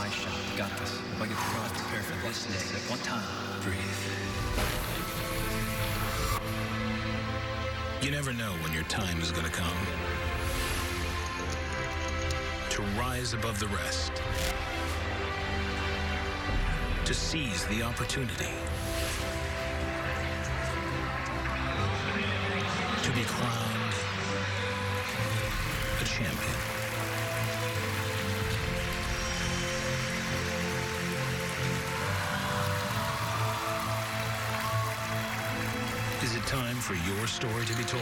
Nice shot. Got this. If I get the cross, prepare for this. One time. Breathe. You never know when your time is going to come. To rise above the rest. To seize the opportunity. To be crowned a champion. Is it time for your story to be told?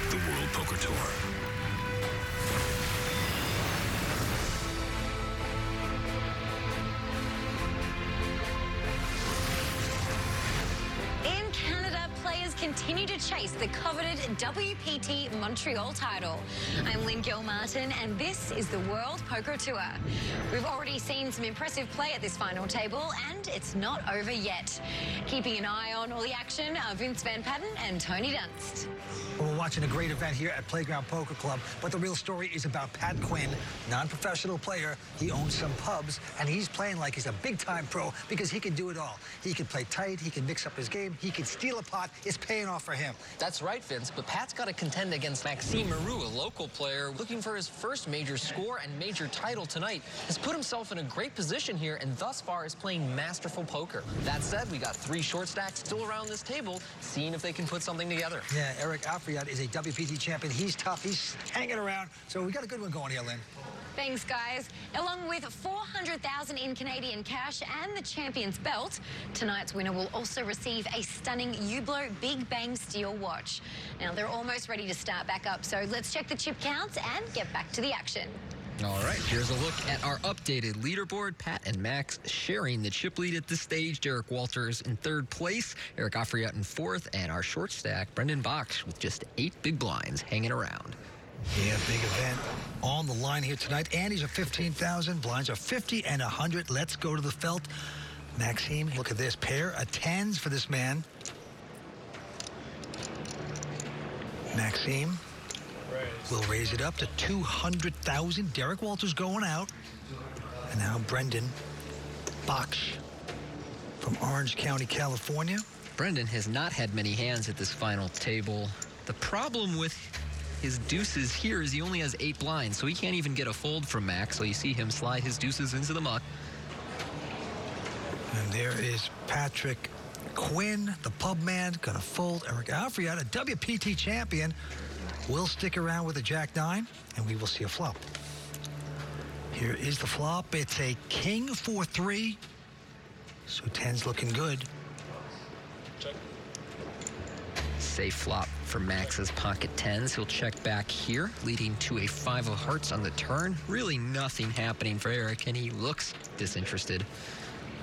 The World Poker Tour. In Canada, players continue to chase the coveted WPT Montreal title. I'm Lynn Gilmartin, and this is the World Poker Tour. We've already seen some impressive play at this final table, and it's not over yet. Keeping an eye on all the action are Vince Van Patten and Tony Dunst. Well, we're watching a great event here at Playground Poker Club, but the real story is about Pat Quinn, non-professional player. He owns some pubs, and he's playing like he's a big-time pro because he can do it all. He can play tight, he can mix up his game, he can steal a pot. It's paying off for him. That's right, Vince, but Pat's got to contend against Maxime Maroux, a local player looking for his first major score and major title tonight. Has put himself in a great position here and thus far is playing masterful poker. That said, we got 3 short stacks still around this table, seeing if they can put something together. Yeah, Eric Afriat is a WPT champion. He's tough. He's hanging around. So we got a good one going here, Lynn. Thanks, guys. Along with $400,000 in Canadian cash and the champion's belt, tonight's winner will also receive a stunning Hublot Big Bang Steel watch. Now, they're almost ready to start back up, so let's check the chip counts and get back to the action. All right, here's a look at our updated leaderboard. Pat and Max sharing the chip lead at this stage. Derek Walters in 3rd place, Eric Afriat in 4th, and our short stack, Brendan Box, with just 8 big blinds hanging around. Yeah, big event on the line here tonight. Andy's are 15,000. Blinds are 50 and 100. Let's go to the felt. Maxime, look at this. Pair of 10s for this man. Maxime will raise it up to 200,000. Derek Walters going out. And now Brendan Box from Orange County, California. Brendan has not had many hands at this final table. The problem with his deuces here is he only has 8 blinds, so he can't even get a fold from Max, so you see him slide his deuces into the muck. And there is Patrick Quinn, the pub man, gonna fold. Eric Afriat, a WPT champion, will stick around with a Jack-9, and we will see a flop. Here is the flop. It's a King 4-3, so 10's looking good. Check. Safe flop for Max's pocket 10s. He'll check back here, leading to a 5 of hearts on the turn. Really nothing happening for Eric, and he looks disinterested.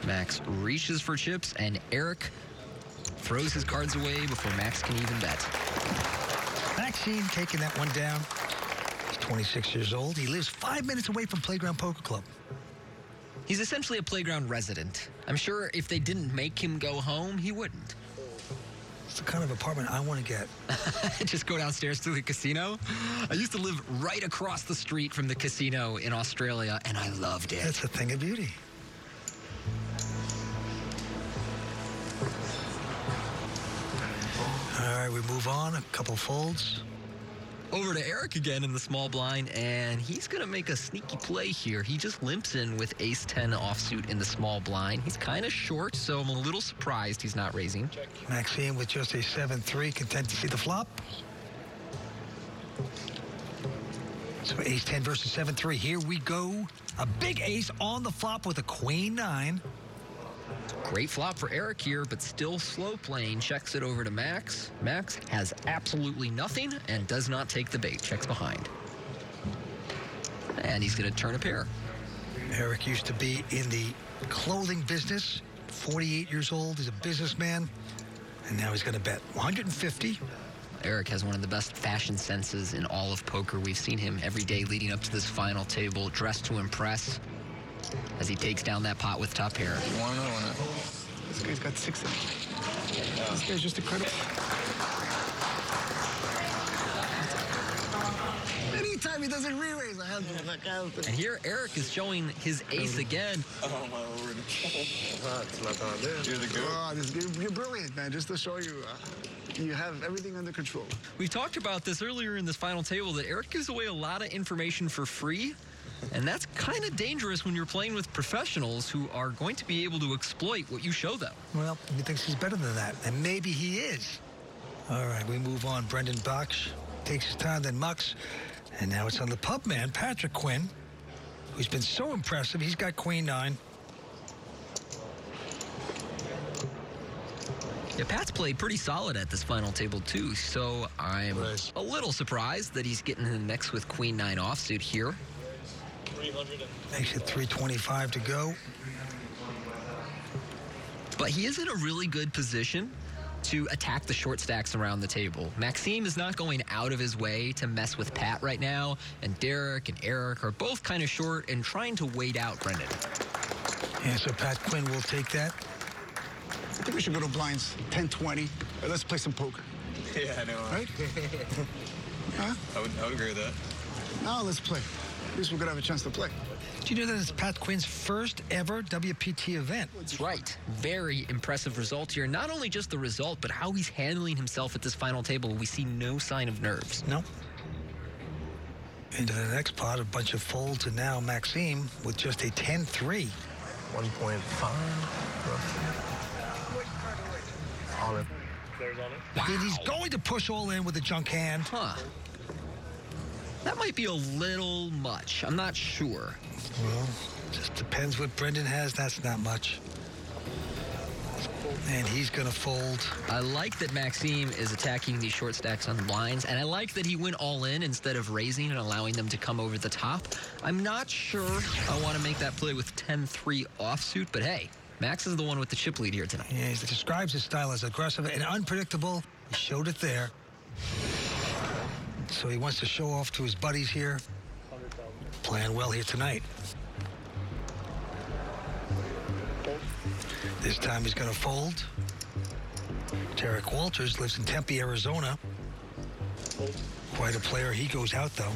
Max reaches for chips, and Eric throws his cards away before Max can even bet. Maxine taking that one down. He's 26 years old. He lives 5 minutes away from Playground Poker Club. He's essentially a playground resident. I'm sure if they didn't make him go home, he wouldn't. It's the kind of apartment I want to get. Just go downstairs to the casino. I used to live right across the street from the casino in Australia, and I loved it. That's a thing of beauty. All right, we move on. A couple folds. Over to Eric again in the small blind, and he's going to make a sneaky play here. He just limps in with ace-10 offsuit in the small blind. He's kind of short, so I'm a little surprised he's not raising. Check. Maxime with just a 7-3, content to see the flop. So ace-10 versus 7-3. Here we go. A big ace on the flop with a queen-9. Great flop for Eric here, but still slow playing. Checks it over to Max. Max has absolutely nothing and does not take the bait. Checks behind. And he's going to turn a pair. Eric used to be in the clothing business. 48 years old. He's a businessman. And now he's going to bet 150. Eric has one of the best fashion senses in all of poker. We've seen him every day leading up to this final table, dressed to impress, as he takes down that pot with top pair. You want to know on it? This guy's got 6 of them. This guy's just incredible. anytime he doesn't re-raise, I have to back out. And here, Eric is showing his ace again. Oh, my lord. It's not on there. You're the goat. You're brilliant, man. Just to show you, you have everything under control. We talked about this earlier in this final table, that Eric gives away a lot of information for free. And that's kind of dangerous when you're playing with professionals who are going to be able to exploit what you show them. Well, he thinks he's better than that, and maybe he is. All right, we move on. Brendan Baksh takes his time, then Mux. And now it's on the pub man, Patrick Quinn, who's been so impressive. He's got queen 9. Yeah, Pat's played pretty solid at this final table, too, so I'm a little surprised that he's getting in the mix with queen 9 offsuit here. Makes it 325 to go. But he is in a really good position to attack the short stacks around the table. Maxime is not going out of his way to mess with Pat right now, and Derek and Eric are both kind of short and trying to wait out Brendan. Yeah, so Pat Quinn will take that. I think we should go to blinds, 10-20. Let's play some poker. Yeah, I know. Right? Huh? I would agree with that. Now let's play. At least we're going to have a chance to play. Do you know that it's Pat Quinn's first ever WPT event? That's right. Very impressive result here. Not only just the result, but how he's handling himself at this final table. We see no sign of nerves. No. Into the next pot, a bunch of folds, and now Maxime with just a 10-3. 1.5. All in. Wow. And he's going to push all in with a junk hand. Huh. That might be a little much. I'm not sure. Well, just depends what Brendan has. That's not much. And he's going to fold. I like that Maxime is attacking these short stacks on the blinds, and I like that he went all in instead of raising and allowing them to come over the top. I'm not sure I want to make that play with 10-3 offsuit, but hey, Max is the one with the chip lead here tonight. Yeah, he describes his style as aggressive and unpredictable. He showed it there. So he wants to show off to his buddies here. Playing well here tonight. This time he's going to fold. Derek Walters lives in Tempe, Arizona. Quite a player. He goes out, though.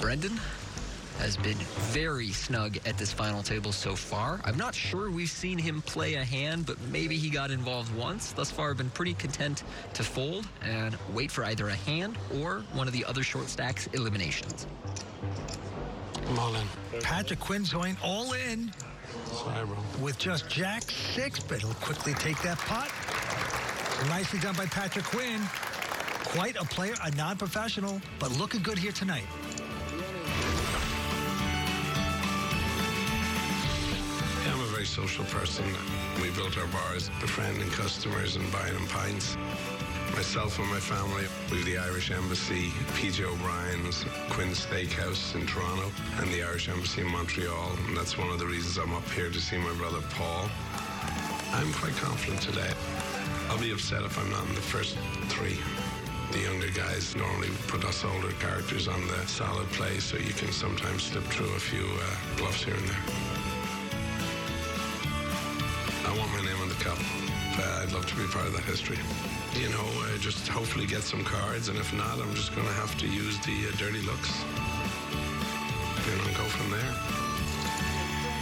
Brendan has been very snug at this final table so far. I'm not sure we've seen him play a hand, but maybe he got involved once. Thus far, I've been pretty content to fold and wait for either a hand or one of the other short stacks eliminations. I'm all in. Patrick Quinn's going all in. Sorry, bro. With just Jack 6, but he'll quickly take that pot. Nicely done by Patrick Quinn. Quite a player, a non-professional, but looking good here tonight. I'm a very social person. We built our bars befriending customers and buying them pints. Myself and my family, we have the Irish Embassy, PJ O'Brien's, Quinn's Steakhouse in Toronto, and the Irish Embassy in Montreal. And that's one of the reasons I'm up here to see my brother Paul. I'm quite confident today. I'll be upset if I'm not in the first 3. The younger guys normally put us older characters on the solid play, so you can sometimes slip through a few bluffs here and there. I want my name on the cup. I'd love to be part of that history. You know, just hopefully get some cards, and if not, I'm just going to have to use the dirty looks. And go from there.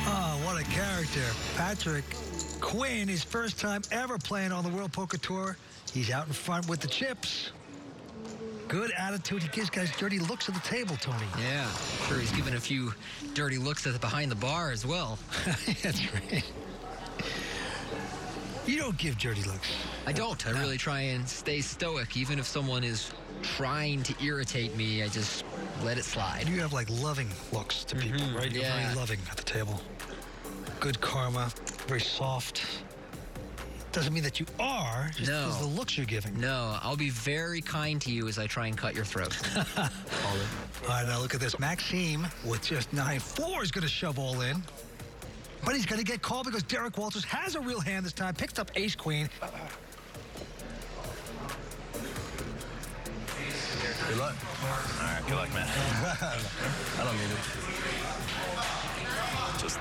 Oh, what a character. Patrick Quinn, his first time ever playing on the World Poker Tour. He's out in front with the chips. Good attitude. He gives guys dirty looks at the table, Tony. Yeah, sure, he's giving a few dirty looks at the behind the bar as well. That's right. You don't give dirty looks. I don't. I really try and stay stoic. Even if someone is trying to irritate me, I just let it slide. You have like loving looks to people, right? You're yeah. very loving at the table. Good karma, very soft. Doesn't mean that you are, just No. the looks you're giving. No, I'll be very kind to you as I try and cut your throat. All right, now look at this. Maxime with just 9-4 is going to shove all in. But he's going to get called because Derek Walters has a real hand this time. Picks up ace-queen. Good luck. All right, good luck, man. I don't mean it. Just...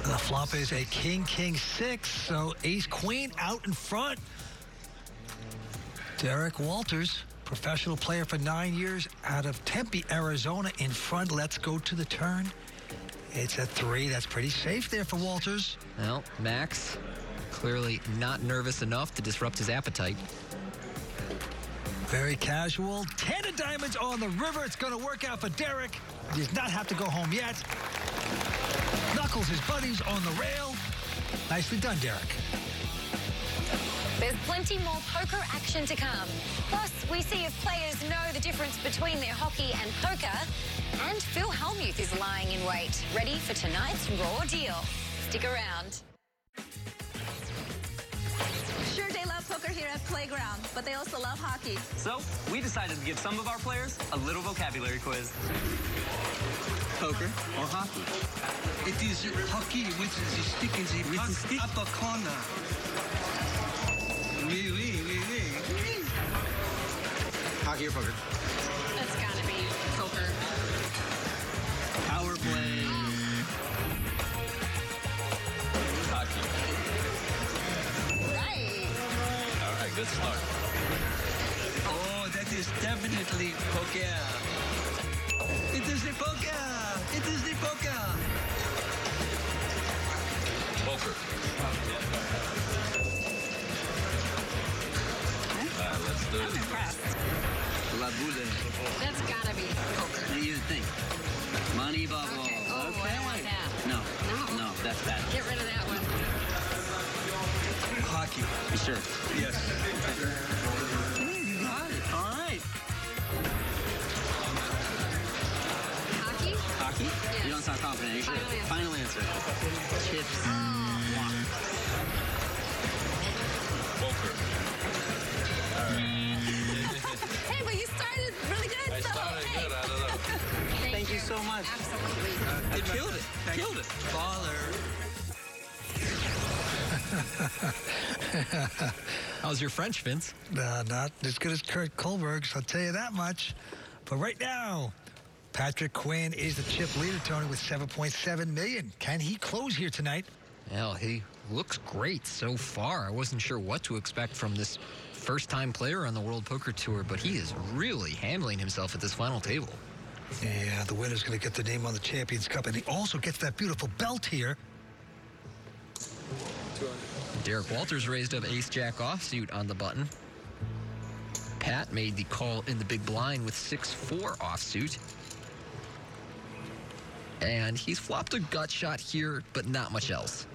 The flop is a king, king 6. So ace-queen out in front. Derek Walters, professional player for 9 years out of Tempe, Arizona, in front. Let's go to the turn. It's a 3. That's pretty safe there for Walters. Well, Max clearly not nervous enough to disrupt his appetite. Very casual. 10 of diamonds on the river. It's going to work out for Derek. He does not have to go home yet. Knuckles, his buddies on the rail. Nicely done, Derek. There's plenty more poker action to come. Plus, we see if players know the difference between their hockey and poker. And Phil Hellmuth is lying in wait, ready for tonight's raw deal. Stick around. Sure, they love poker here at Playground, but they also love hockey. So, we decided to give some of our players a little vocabulary quiz. Poker or hockey? It is hockey with the stick in the puck upper corner. Oui, oui, oui, oui. Hockey or poker? That's gotta be poker. Power play. Hockey. Right. All right, good start. Oh, that is definitely poker. It is the poker. It is the poker. Poker. Let's do it. I'm impressed. La boule. That's gotta be poker. What do you think? Money bubble. Okay. Oh, I don't want that. No. No. No, that's bad. Get rid of that one. Hockey. You sure? Yes. You got it. All right. Hockey? Hockey? Yes. You don't sound confident. Are you sure? Final answer. Final answer. Chips. Poker. Hey, but you started really good. I started good. I don't know. Thank you so much. Absolutely. You killed it. Killed it. Baller. How's your French, Vince? Not as good as Kurt Kohlberg's, I'll tell you that much. But right now, Patrick Quinn is the chip leader, Tony, with $7.7 million. Can he close here tonight? Well, he looks great so far. I wasn't sure what to expect from this first-time player on the World Poker Tour, but he is really handling himself at this final table. Yeah, the winner's going to get the name on the Champions Cup, and he also gets that beautiful belt here. Derek Walters raised up ace-jack offsuit on the button. Pat made the call in the big blind with 6-4 offsuit. And he's flopped a gut shot here, but not much else.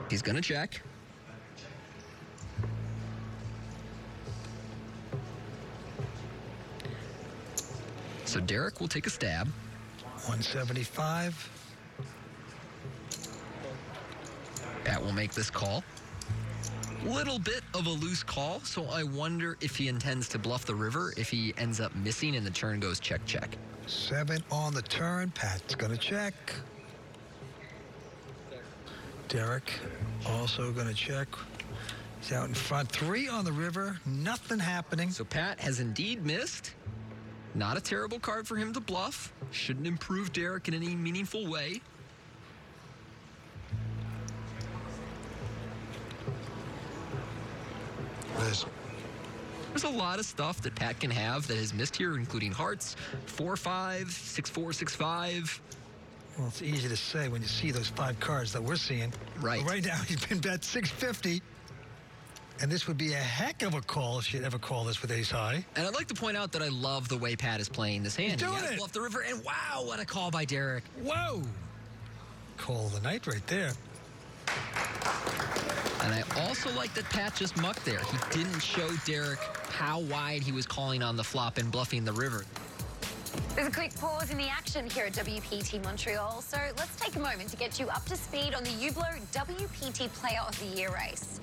He's going to check. So Derek will take a stab. 175. Pat will make this call. Little bit of a loose call, so I wonder if he intends to bluff the river if he ends up missing and the turn goes check, check. 7 on the turn. Pat's going to check. Derek also going to check. He's out in front. 3 on the river. Nothing happening. So Pat has indeed missed. Not a terrible card for him to bluff. Shouldn't improve Derek in any meaningful way. There's a lot of stuff that Pat can have that has missed here, including hearts, 4-5, 6-4, 6-5. Well, it's easy to say when you see those 5 cards that we're seeing. Right. But right now, he's been bet 650. And this would be a heck of a call if she'd ever call this with ace high. And I'd like to point out that I love the way Pat is playing this hand. He's doing it. Bluff the river, and wow, what a call by Derek. Whoa. Call of the night right there. And I also like that Pat just mucked there. He didn't show Derek how wide he was calling on the flop and bluffing the river. There's a quick pause in the action here at WPT Montreal, so let's take a moment to get you up to speed on the Hublot WPT Player of the Year race.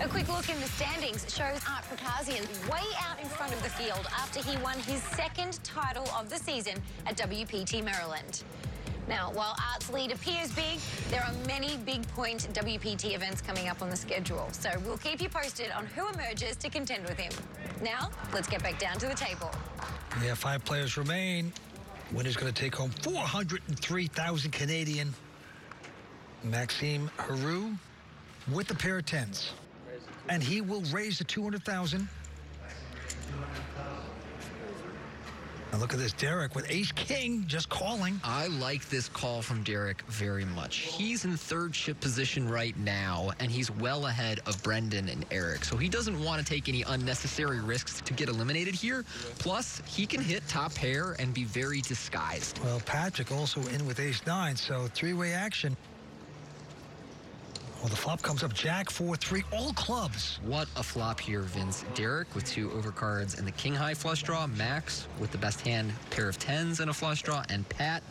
A quick look in the standings shows Art Prakazian way out in front of the field after he won his 2nd title of the season at WPT Maryland. Now, while Art's lead appears big, there are many big point WPT events coming up on the schedule, so we'll keep you posted on who emerges to contend with him. Now, let's get back down to the table. Yeah, 5 players remain. Winner's going to take home 403,000 Canadian. Maxime Heroux with a pair of 10s. And he will raise the 200,000 And look at this, Derek with ace-king just calling. I like this call from Derek very much. He's in third chip position right now, and he's well ahead of Brendan and Eric. So he doesn't want to take any unnecessary risks to get eliminated here. Plus, he can hit top pair and be very disguised. Well, Patrick also in with ace-9, so three-way action. Well, the flop comes up Jack 4-3, all clubs. What a flop here, Vince. Derek with 2 overcards and the king-high flush draw. Max with the best hand, pair of 10s and a flush draw. And Pat,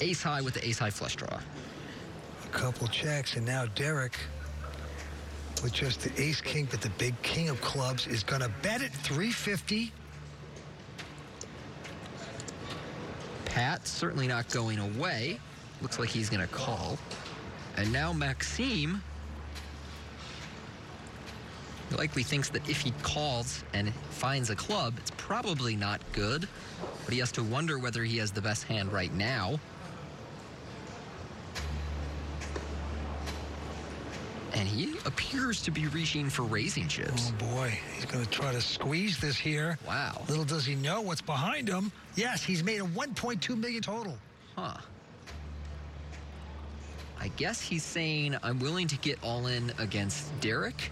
ace-high with the ace-high flush draw. A couple checks, and now Derek with just the ace-king, but the big king of clubs is going to bet at 350. Pat certainly not going away. Looks like he's going to call. And now Maxime likely thinks that if he calls and finds a club, it's probably not good. But he has to wonder whether he has the best hand right now. And he appears to be reaching for raising chips. Oh, boy. He's going to try to squeeze this here. Wow. Little does he know what's behind him. Yes, he's made a $1.2 million total. Huh. I guess he's saying, I'm willing to get all in against Derek,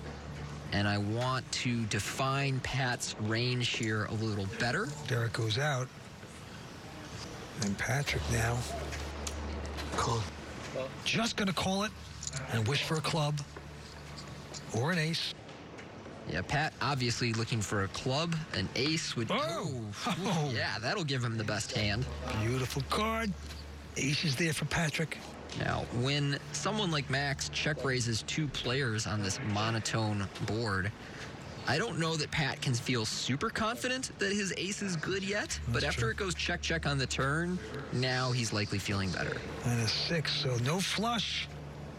and I want to define Pat's range here a little better. Derek goes out. And Patrick now. Call. Just going to call it and wish for a club or an ace. Yeah, Pat obviously looking for a club. An ace would... Oh. Yeah, that'll give him the best hand. Beautiful card. Ace is there for Patrick. Now, when someone like Max check raises 2 players on this monotone board, I don't know that Pat can feel super confident that his ace is good yet, but after it goes check on the turn, now he's likely feeling better. And a 6, so no flush.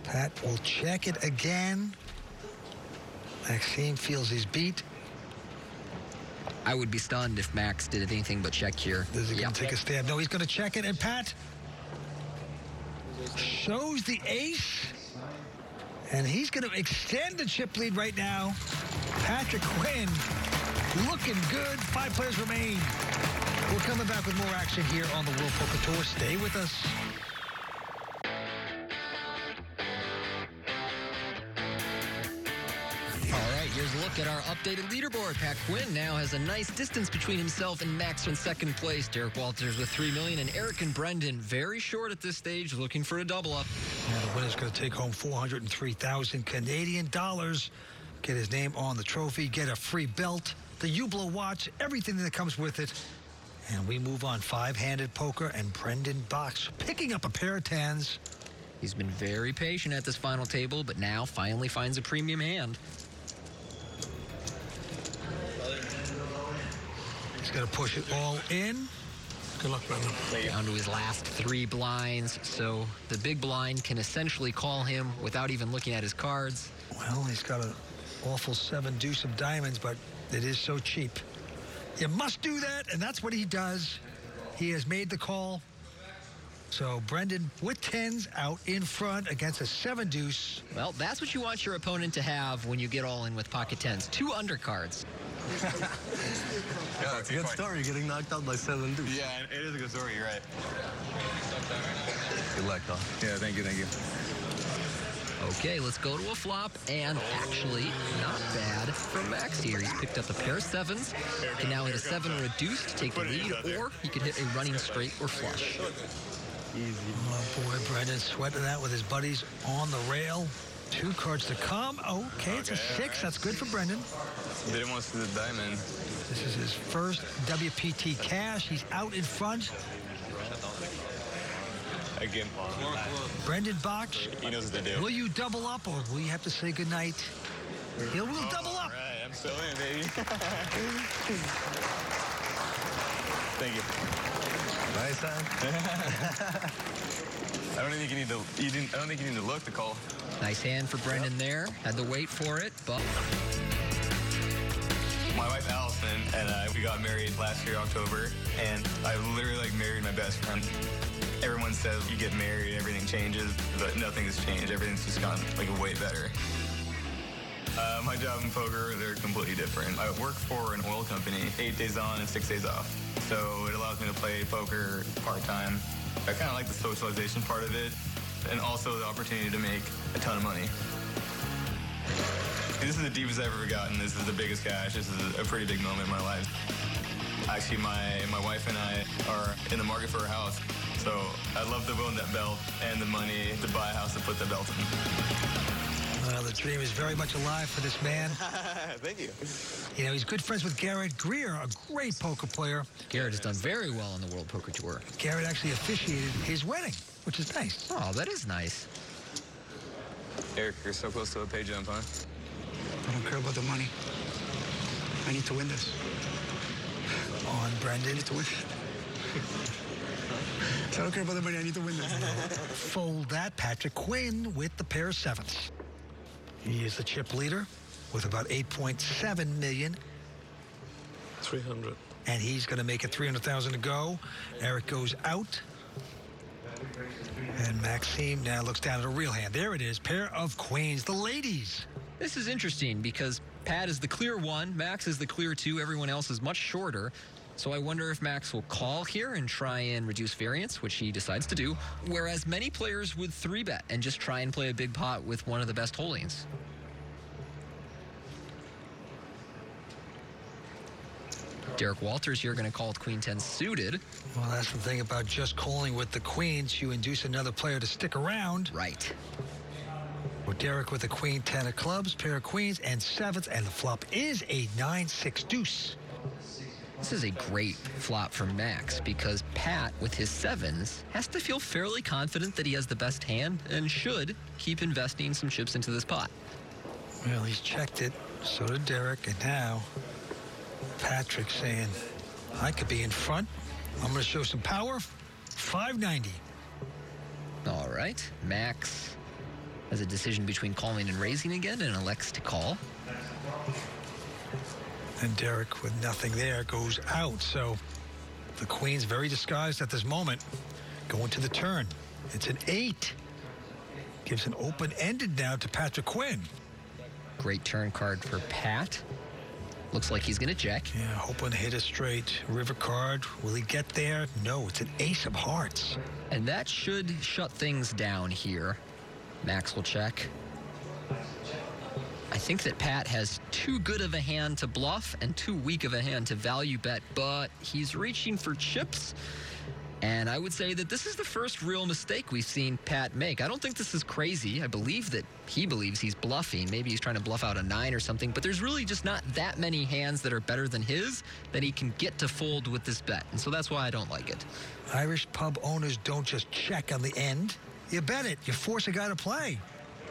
Pat will check it again. Maxime feels he's beat. I would be stunned if Max did anything but check here. Is he going to take a stab? No, he's going to check it, and Pat shows the ace, and he's going to extend the chip lead right now. Patrick Quinn looking good. 5 players remain. We're coming back with more action here on the World Poker Tour. Stay with us. Here's a look at our updated leaderboard. Pat Quinn now has a nice distance between himself and Max in second place. Derek Walters with $3 million, and Eric and Brendan very short at this stage, looking for a double up. And the winner's going to take home 403,000 Canadian dollars. Get his name on the trophy, get a free belt, the Hublot watch, everything that comes with it. And we move on 5-handed poker, and Brendan Box picking up a pair of 10s. He's been very patient at this final table, but now finally finds a premium hand. He's going to push it all in. Good luck, Brendan. Down to his last 3 blinds, so the big blind can essentially call him without even looking at his cards. Well, he's got an awful 7 deuce of diamonds, but it is so cheap. You must do that, and that's what he does. He has made the call. So Brendan with 10s out in front against a 7 deuce. Well, that's what you want your opponent to have when you get all in with pocket 10s. 2 undercards. Yeah, it's a good story, getting knocked out by 7 deuce. Yeah, it is a good story, you're right. Good luck, Don. Yeah, thank you, thank you. Okay, let's go to a flop, and actually, not bad from Max here. He's picked up a pair of 7s, can now hit a 7 reduced to take the lead, or he could hit a running straight or flush. Easy. Oh, boy, Brendan sweating that with his buddies on the rail. 2 cards to come. Okay, it's a 6. That's good for Brendan. Didn't want to see the diamond. This is his first WPT cash. He's out in front. Again, Brendan Box. he knows what to do. Will you double up, or will you have to say goodnight? He will double up. All right, I'm still in, baby. Thank you. Nice, son. I don't think you need to look to call. Nice hand for Brendan there. Had to wait for it, but... My wife Allison and we got married last year, October, and I literally married my best friend. Everyone says you get married, everything changes, but nothing has changed. Everything's just gone way better. My job in poker, they're completely different. I work for an oil company, 8 days on and 6 days off. So it allows me to play poker part-time. I kind of like the socialization part of it, and also the opportunity to make a ton of money. This is the deepest I've ever gotten. This is the biggest cash. This is a pretty big moment in my life. Actually, my wife and I are in the market for a house. So I'd love to win that belt and the money to buy a house to put the belt in. Well, the dream is very much alive for this man. Thank you. You know, he's good friends with Garrett Greer, a great poker player. Garrett has done very well on the World Poker Tour. Garrett actually officiated his wedding, which is nice. Oh, that is nice. Eric, you're so close to a pay jump, huh? I don't care about the money. I need to win this. On Brendan. I need to win. So I don't care about the money. I need to win this. Fold that. Patrick Quinn with the pair of sevens. He is the chip leader with about 8.7 million. 300. And he's going to make it 300,000 to go. Eric goes out. And Maxime now looks down at a real hand. There it is. Pair of queens. The ladies. This is interesting because Pat is the clear one, Max is the clear two, everyone else is much shorter. So I wonder if Max will call here and try and reduce variance, which he decides to do, whereas many players would 3-bet and just try and play a big pot with one of the best holdings. Derek Walters here going to call with Queen 10 suited. Well, that's the thing about just calling with the queens. You induce another player to stick around. Right. With Derek with the Queen 10 of clubs, pair of queens, and sevens, and the flop is a 9-6 deuce. This is a great flop for Max because Pat, with his sevens, has to feel fairly confident that he has the best hand and should keep investing some chips into this pot. Well, he's checked it. So did Derek. And now Patrick saying, I could be in front. I'm going to show some power. 590. All right. Max has a decision between calling and raising again and elects to call. And Derek, with nothing there, goes out. So the queen's very disguised at this moment. Going to the turn. It's an 8. Gives an open-ended now to Patrick Quinn. Great turn card for Pat. Looks like he's going to check. Yeah, hoping to hit a straight river card. Will he get there? No, it's an ace of hearts. And that should shut things down here. Max will check. I think that Pat has too good of a hand to bluff and too weak of a hand to value bet, but he's reaching for chips. And I would say that this is the first real mistake we've seen Pat make. I don't think this is crazy. I believe that he believes he's bluffing. Maybe he's trying to bluff out a 9 or something, but there's really just not that many hands that are better than his that he can get to fold with this bet. And so that's why I don't like it. Irish pub owners don't just check on the end. You bet it. You force a guy to play.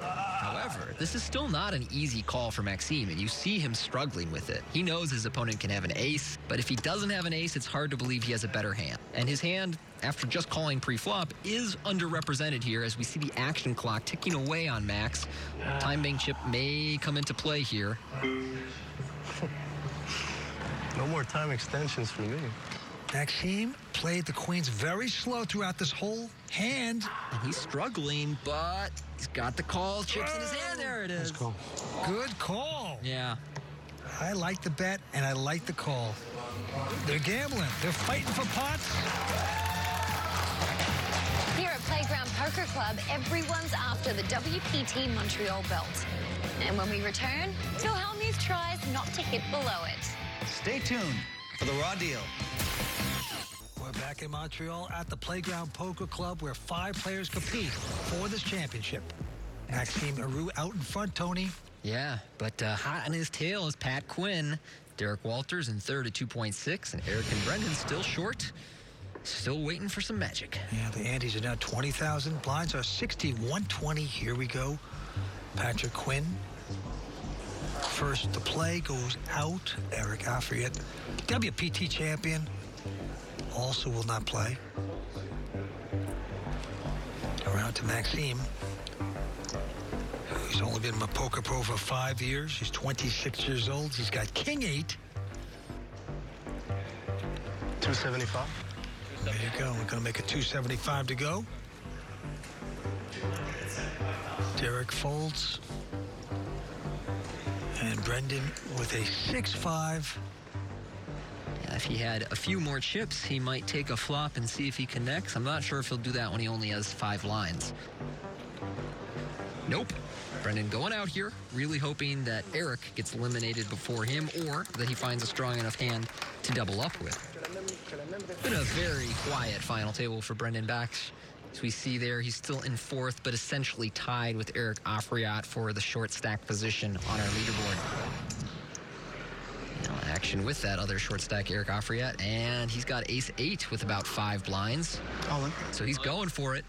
However, this is still not an easy call for Maxime, and you see him struggling with it. He knows his opponent can have an ace, but if he doesn't have an ace, it's hard to believe he has a better hand. And his hand, after just calling pre-flop, is underrepresented here as we see the action clock ticking away on Max. Time bank chip may come into play here. No more time extensions for me. Maxime played the queens very slow throughout this whole hand. And he's struggling, but he's got the call. Chips in his hand. There it is. Let's go. Good call. Yeah. I like the bet, and I like the call. They're gambling. They're fighting for pots. Here at Playground Poker Club, everyone's after the WPT Montreal belt. And when we return, Phil Hellmuth tries not to hit below it. Stay tuned for the raw deal. We're back in Montreal at the Playground Poker Club where 5 players compete for this championship. Maxime Aru out in front, Tony. Yeah, but hot on his tail is Pat Quinn. Derek Walters in third at 2.6, and Eric and Brendan still short. Still waiting for some magic. Yeah, the antes are now 20,000. Blinds are 60-120. Here we go. Patrick Quinn. First to play goes out. Eric Afriet, WPT champion, also will not play. Around to Maxime. He's only been a poker pro for 5 years. He's 26 years old. He's got King 8. 275. There you go. We're going to make it 275 to go. Derek folds. Brendan with a 6-5. Yeah, if he had a few more chips, he might take a flop and see if he connects. I'm not sure if he'll do that when he only has 5 lines. Nope. Brendan going out here, really hoping that Eric gets eliminated before him or that he finds a strong enough hand to double up with. Been a very quiet final table for Brendan Bax. As we see there, he's still in 4th, but essentially tied with Eric Afriat for the short stack position on our leaderboard. Now action with that other short stack, Eric Afriat, and he's got ace-8 with about 5 blinds. All in. So he's going for it.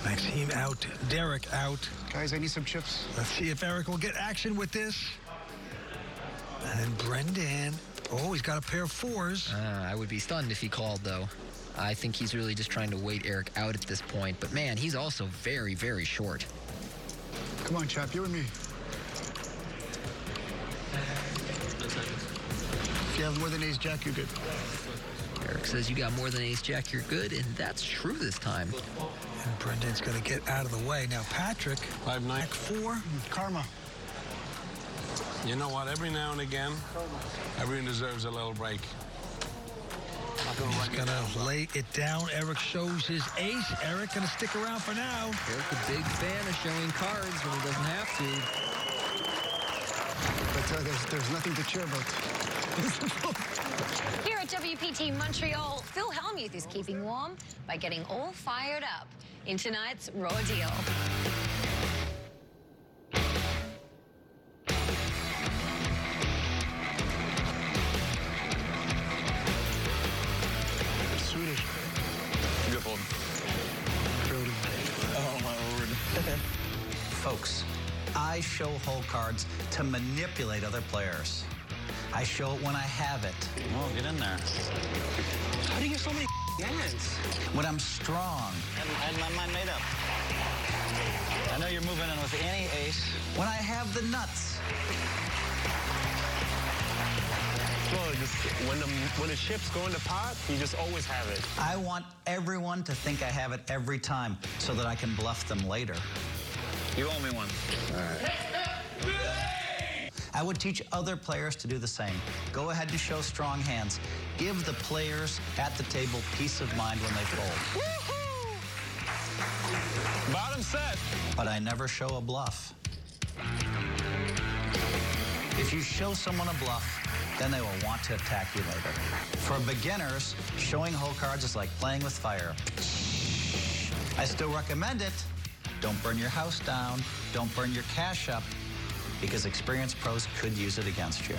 Maxime out, Derek out. Guys, I need some chips. Let's see if Eric will get action with this. And Brendan, oh, he's got a pair of 4s. I would be stunned if he called, though. I think he's really just trying to wait Eric out at this point. But, man, he's also very, very short. Come on, chap, you and me. If you have more than ace-jack, you're good. Eric says you got more than ace-jack, you're good, and that's true this time. And Brendan's going to get out of the way. Now, Patrick, 5-9. 4. Karma. You know what? Every now and again, everyone deserves a little break. He's going to lay it down. Eric shows his ace. Eric going to stick around for now. Eric, a big fan of showing cards when he doesn't have to. But there's nothing to cheer about. Here at WPT Montreal, Phil Hellmuth is keeping warm by getting all fired up in tonight's Raw Deal. Swedish. Good fold. Oh, my lord. Folks, I show hole cards to manipulate other players. I show it when I have it. Oh, get in there. How do you get so many hands? When I'm strong. I had my mind made up. I know you're moving in with any ace. When I have the nuts. Well, just when the chips go in the pot, you just always have it. I want everyone to think I have it every time so that I can bluff them later. You owe me one. All right. I would teach other players to do the same. Go ahead and show strong hands. Give the players at the table peace of mind when they fold. Bottom set. But I never show a bluff. If you show someone a bluff, then they will want to attack you later. For beginners, showing hole cards is like playing with fire. I still recommend it. Don't burn your house down. Don't burn your cash up, because experienced pros could use it against you.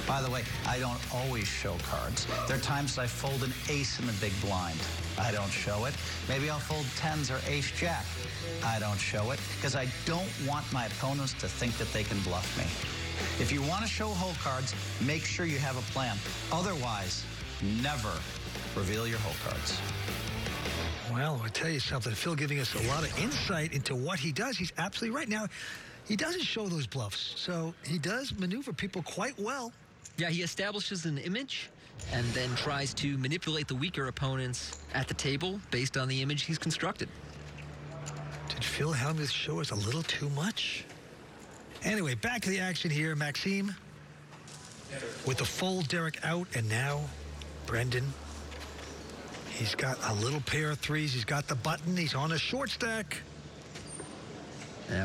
By the way, I don't always show cards. There are times I fold an ace in the big blind. I don't show it. Maybe I'll fold 10s or ace-jack. I don't show it because I don't want my opponents to think that they can bluff me. If you want to show hole cards, make sure you have a plan. Otherwise, never reveal your hole cards. Well, I'll tell you something. Phil giving us a lot of insight into what he does. He's absolutely right. Now, he doesn't show those bluffs, so he does maneuver people quite well. Yeah, he establishes an image and then tries to manipulate the weaker opponents at the table based on the image he's constructed. Did Phil Hellmuth show us a little too much? Anyway, back to the action here. Maxime with the full Derek out, and now Brendan. He's got a little pair of 3s. He's got the button. He's on a short stack.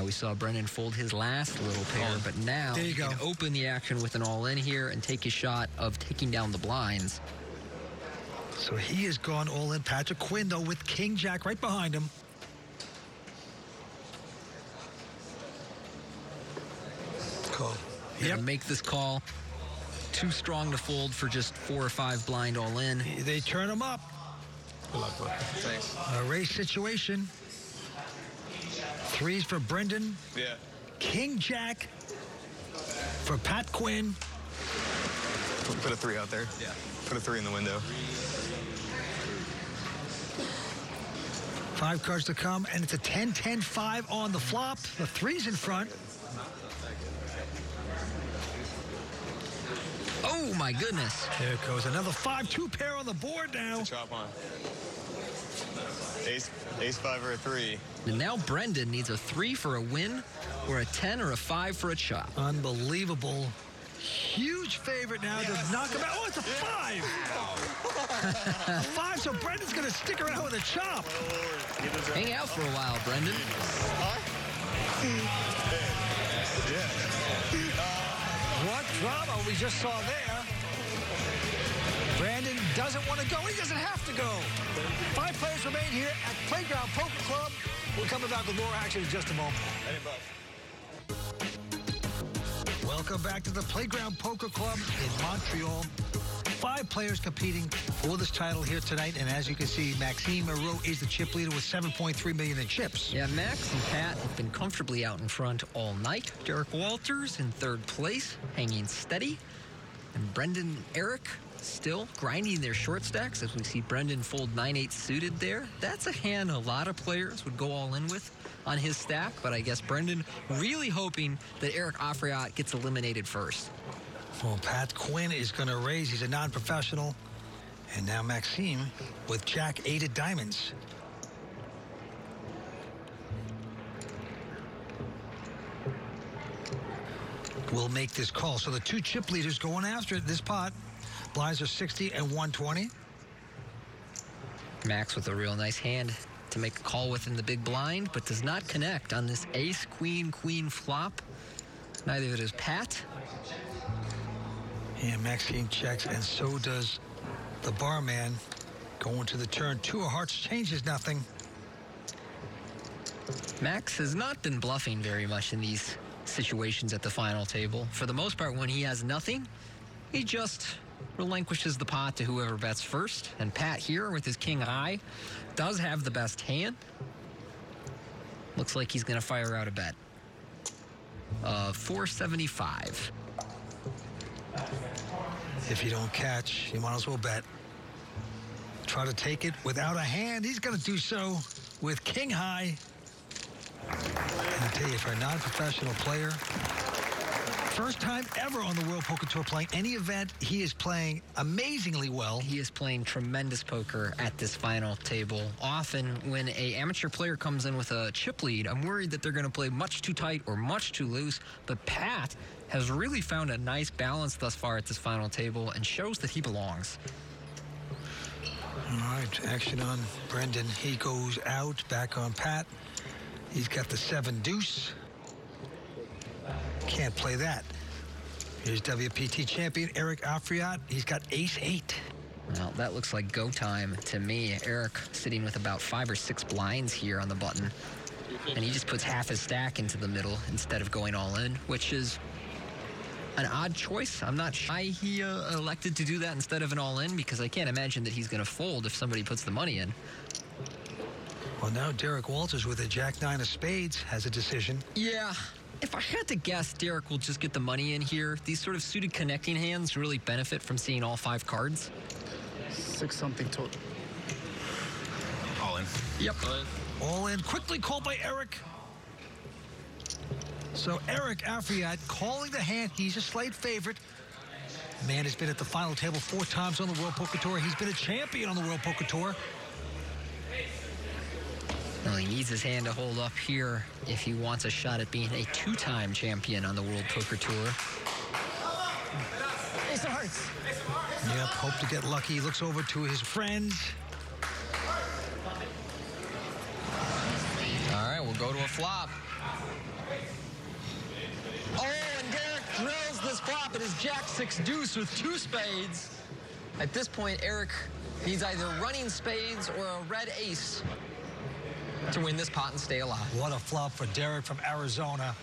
We saw Brendan fold his last little pair, but now there you go. Can open the action with an all-in here and take a shot of taking down the blinds. So he has gone all in. Patrick Quinn, though, with King-Jack right behind him. Call. Yep. Make this call. Too strong to fold for just 4 or 5 blind all-in. They turn him up. Good luck, bud. Thanks. A race situation. 3s for Brendan. Yeah. King-Jack for Pat Quinn. Put a 3 out there. Yeah. Put a 3 in the window. 5 cards to come, and it's a 10-10-5 on the flop. The 3's in front. Oh, my goodness. There goes another 5-2 pair on the board now. Chop on. Ace 5 or a 3. And now Brendan needs a 3 for a win, or a 10 or a 5 for a chop. Unbelievable. Huge favorite now to knock him out. Oh, it's a 5. A 5, so Brendan's going to stick around with a chop. Hang out for a while, Brendan. What drama we just saw there. Brandon doesn't want to go. He doesn't have to go. 5 players remain here at Playground Poker Club. We'll come back with more action in just a moment. Welcome back to the Playground Poker Club in Montreal. 5 players competing for this title here tonight, and as you can see, Maxime Moreau is the chip leader with $7.3 million in chips. Yeah, Max and Pat have been comfortably out in front all night. Derek Walters in 3rd place, hanging steady. And Brendan and Eric still grinding their short stacks as we see Brendan fold 9-8 suited there. That's a hand a lot of players would go all in with on his stack, but I guess Brendan really hoping that Eric Afriat gets eliminated first. Well, Pat Quinn is going to raise. He's a non-professional. And now Maxime with Jack 8 of diamonds. Will make this call. So the 2 chip leaders going after it. This pot, blinds are 60 and 120. Max with a real nice hand to make a call within the big blind, but does not connect on this ace, queen, queen flop. Neither does Pat. And Maxime checks, and so does the barman. Going to the turn. 2 of hearts changes nothing. Max has not been bluffing very much in these situations at the final table. For the most part, when he has nothing, he just relinquishes the pot to whoever bets first. And Pat here with his king high does have the best hand. Looks like he's going to fire out a bet of 475. If you don't catch, you might as well bet. Try to take it without a hand. He's going to do so with king high. And I tell you, for a non-professional player, first time ever on the World Poker Tour playing any event, he is playing amazingly well. He is playing tremendous poker at this final table. Often when an amateur player comes in with a chip lead, I'm worried that they're going to play much too tight or much too loose. But Pat has really found a nice balance thus far at this final table and shows that he belongs. All right, action on Brendan. He goes out, back on Pat. He's got the 7 deuce. Can't play that. Here's WPT champion Eric Afriat. He's got ace 8. Well, that looks like go time to me. Eric sitting with about 5 or 6 blinds here on the button. And he just puts half his stack into the middle instead of going all in, which is an odd choice. I'm not sure why he elected to do that instead of an all in, because I can't imagine that he's going to fold if somebody puts the money in. Well, now Derek Walters with a jack 9 of spades has a decision. Yeah. If I had to guess, Derek will just get the money in here. These sort of suited connecting hands really benefit from seeing all 5 cards. 6 something total. All in. Yep. All in. Quickly called by Eric. So Eric Afriat calling the hand. He's a slight favorite. Man has been at the final table 4 times on the World Poker Tour. He's been a champion on the World Poker Tour. Well, he needs his hand to hold up here if he wants a shot at being a 2-time champion on the World Poker Tour. Ace of hearts. Yep, hope to get lucky. He looks over to his friends. All right, we'll go to a flop. Oh, and Derek drills this flop. It is jack 6 deuce with 2 spades. At this point, Eric needs either running spades or a red ace to win this pot and stay alive. What a flop for Derek from Arizona.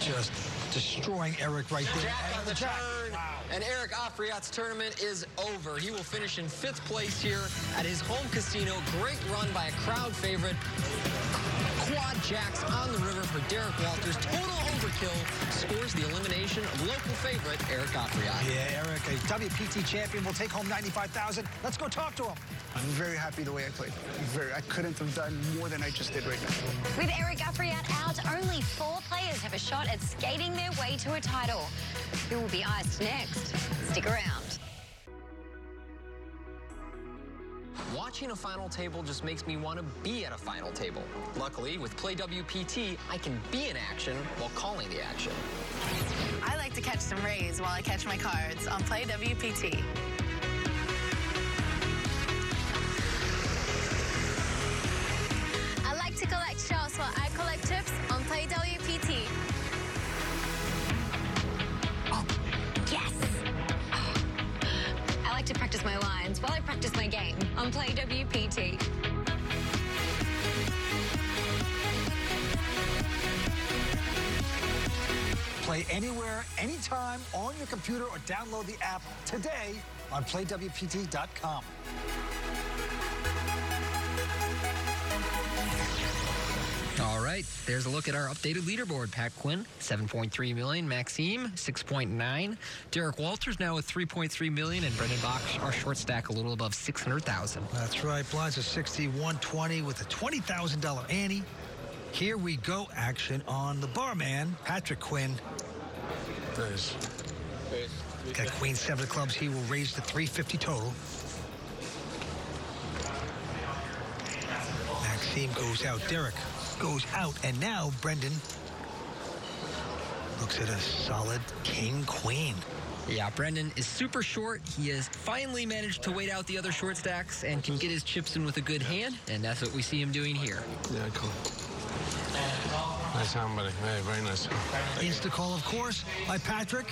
Just destroying Eric right there. Jack on the turn, and Eric Afriat's tournament is over. He will finish in 5th place here at his home casino. Great run by a crowd favorite. Quad jacks on the river for Derek Walters. Total overkill. Scores the elimination of local favorite Eric Afriat. Yeah, Eric, a WPT champion, will take home $95,000. Let's go talk to him. I'm very happy the way I played. I couldn't have done more than I just did right now. With Eric Afriat out, only 4 players have a shot at skating their way to a title. Who will be iced next? Stick around. Watching a final table just makes me want to be at a final table. Luckily, with Play WPT, I can be in action while calling the action. I like to catch some rays while I catch my cards on Play WPT. I like to collect shells while I collect tips on Play WPT. Oh, yes! I like to practice my lines while I practice my game on Play WPT. Play anywhere, anytime, on your computer, or download the app today on playwpt.com. All right, there's a look at our updated leaderboard. Pat Quinn, 7.3 million. Maxime, 6.9. Derek Walters now with 3.3 million. And Brendan Bach, our short stack, a little above 600,000. That's right. Blinds at 60-120 with a $20,000 ante. Here we go. Action on the barman, Patrick Quinn. Nice. Got queen 7 of clubs. He will raise to 350 total. Maxime goes out. Derek goes out. And now Brendan looks at a solid king-queen. Yeah, Brendan is super short. He has finally managed to wait out the other short stacks and can get his chips in with a good hand. And that's what we see him doing here. Yeah, cool. Nice hand, buddy. Hey, very nice. Insta call, of course, by Patrick.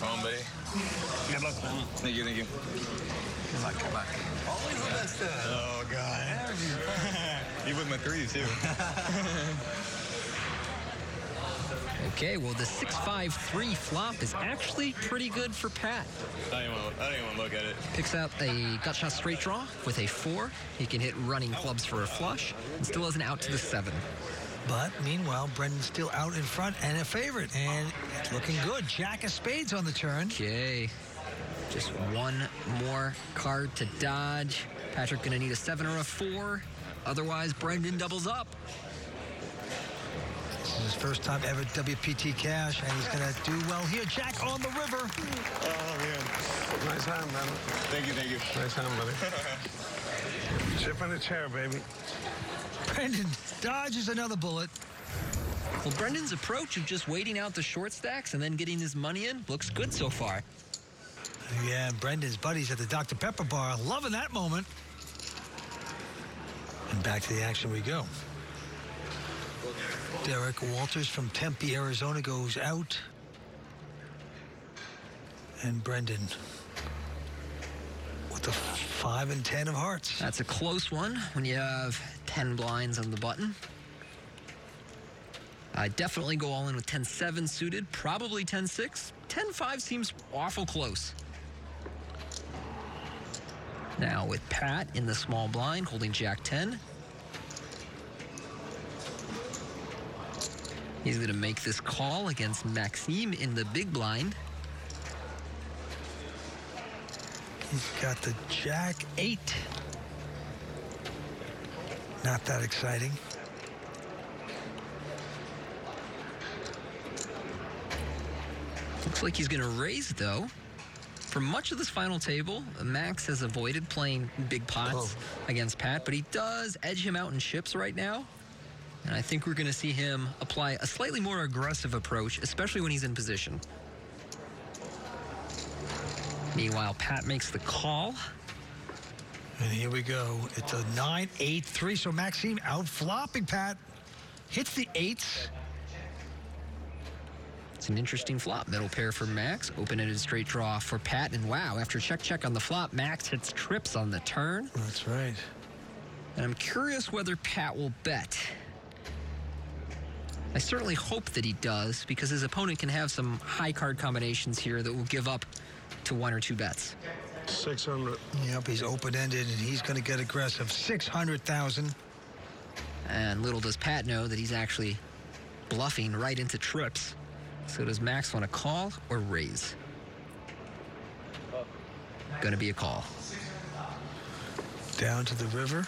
Come on, buddy. Good luck, man. Thank you, thank you. Good luck, good luck. Always the best. Oh, God. You with my threes, too. Okay, well, the 6-5-3 flop is actually pretty good for Pat. I don't even want to look at it. Picks out a gut shot straight draw with a 4. He can hit running clubs for a flush and still has an out to the 7. But meanwhile, Brendan's still out in front and a favorite. And it's looking good. Jack of spades on the turn. Okay. Just one more card to dodge. Patrick going to need a 7 or a 4. Otherwise, Brendan doubles up. This is his first time ever WPT cash, and he's going to do well here. Jack on the river. Oh, man. Nice hand, man. Thank you, thank you. Nice hand, buddy. Chip in the chair, baby. Brendan dodges another bullet. Well, Brendan's approach of just waiting out the short stacks and then getting his money in looks good so far. Yeah, Brendan's buddies at the Dr. Pepper bar loving that moment. And back to the action we go. Derek Walters from Tempe, Arizona goes out. And Brendan with the 5 and 10 of hearts. That's a close one when you have 10 blinds on the button. I definitely go all in with 10-7 suited, probably 10-6. 10-5 seems awful close. Now with Pat in the small blind, holding Jack 10. He's going to make this call against Maxime in the big blind. He's got the Jack 8. Not that exciting. Looks like he's going to raise, though. For much of this final table, Max has avoided playing big pots against Pat, but he does edge him out in chips right now. And I think we're going to see him apply a slightly more aggressive approach, especially when he's in position. Meanwhile, Pat makes the call. And here we go. It's a 9-8-3. So Maxime out flopping Pat. Hits the 8s. It's an interesting flop. Middle pair for Max. Open-ended straight draw for Pat. And wow, after check on the flop, Max hits trips on the turn. That's right. And I'm curious whether Pat will bet. I certainly hope that he does, because his opponent can have some high card combinations here that will give up to 1 or 2 bets. 600. Yep, he's open-ended, and he's going to get aggressive. 600,000. And little does Pat know that he's actually bluffing right into trips. So does Max want to call or raise? Going to be a call. Down to the river.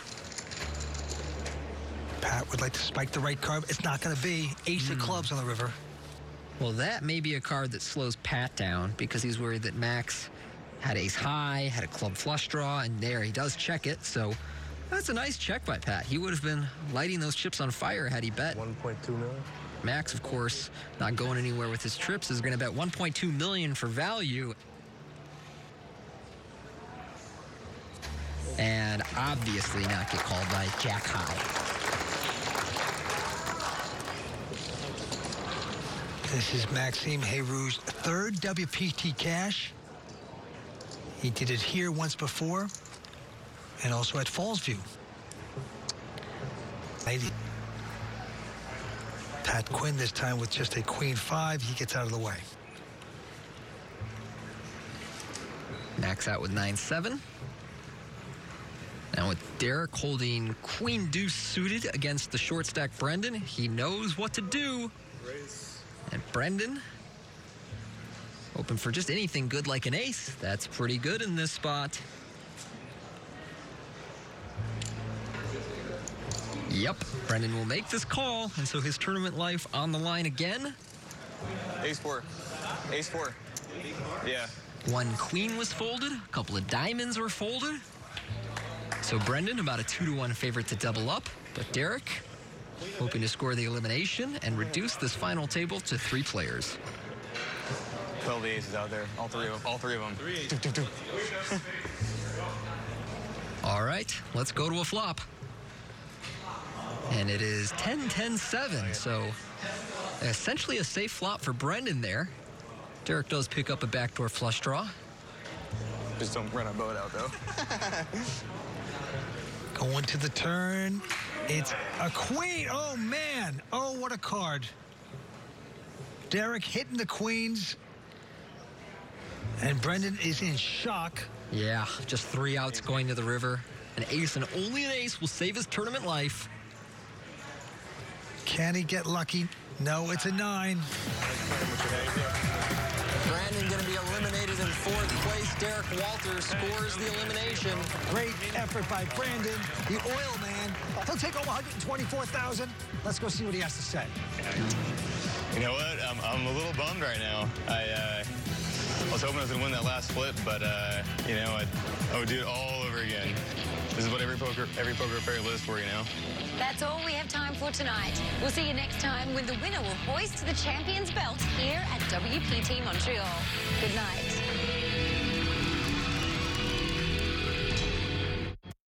Pat would like to spike the right card. It's not going to be. Ace of clubs on the river. Well, that may be a card that slows Pat down because he's worried that Max Had ace high, had a club flush draw, and there he does check it. So that's a nice check by Pat. He would have been lighting those chips on fire had he bet. 1.2 million. Max, of course, not going anywhere with his trips, is going to bet 1.2 million for value. And obviously not get called by Jack High. This is Maxime Hayroux's third WPT cash. He did it here once before and also at Fallsview. Pat Quinn this time with just a queen 5. He gets out of the way. Max out with 9-7. Now with Derek holding queen deuce suited against the short stack Brendan, he knows what to do. And Brendan, hoping for just anything good like an ace. That's pretty good in this spot. Yep, Brendan will make this call, and so his tournament life on the line again. Ace 4. Ace 4. Yeah. One queen was folded, a couple of diamonds were folded. So Brendan about a 2-1 favorite to double up, but Derek hoping to score the elimination and reduce this final table to 3 players. 12 aces out there, all three of them. All right, let's go to a flop. And it is 10-10-7, so essentially a safe flop for Brendan there. Derek does pick up a backdoor flush draw. Just don't run a boat out, though. Going to the turn. It's a queen. Oh, man. Oh, what a card. Derek hitting the queens. And Brendan is in shock. Yeah, just 3 outs going to the river. An ace and only an ace will save his tournament life. Can he get lucky? No, it's a 9. Brandon going to be eliminated in 4th place. Derek Walters scores the elimination. Great effort by Brandon, the oil man. He'll take home $124,000. Let's go see what he has to say. You know what? I'm a little bummed right now. I was hoping I was going to win that last flip, but, you know, I would do it all over again. This is what every poker player lives for, you know? That's all we have time for tonight. We'll see you next time when the winner will hoist the champion's belt here at WPT Montreal. Good night.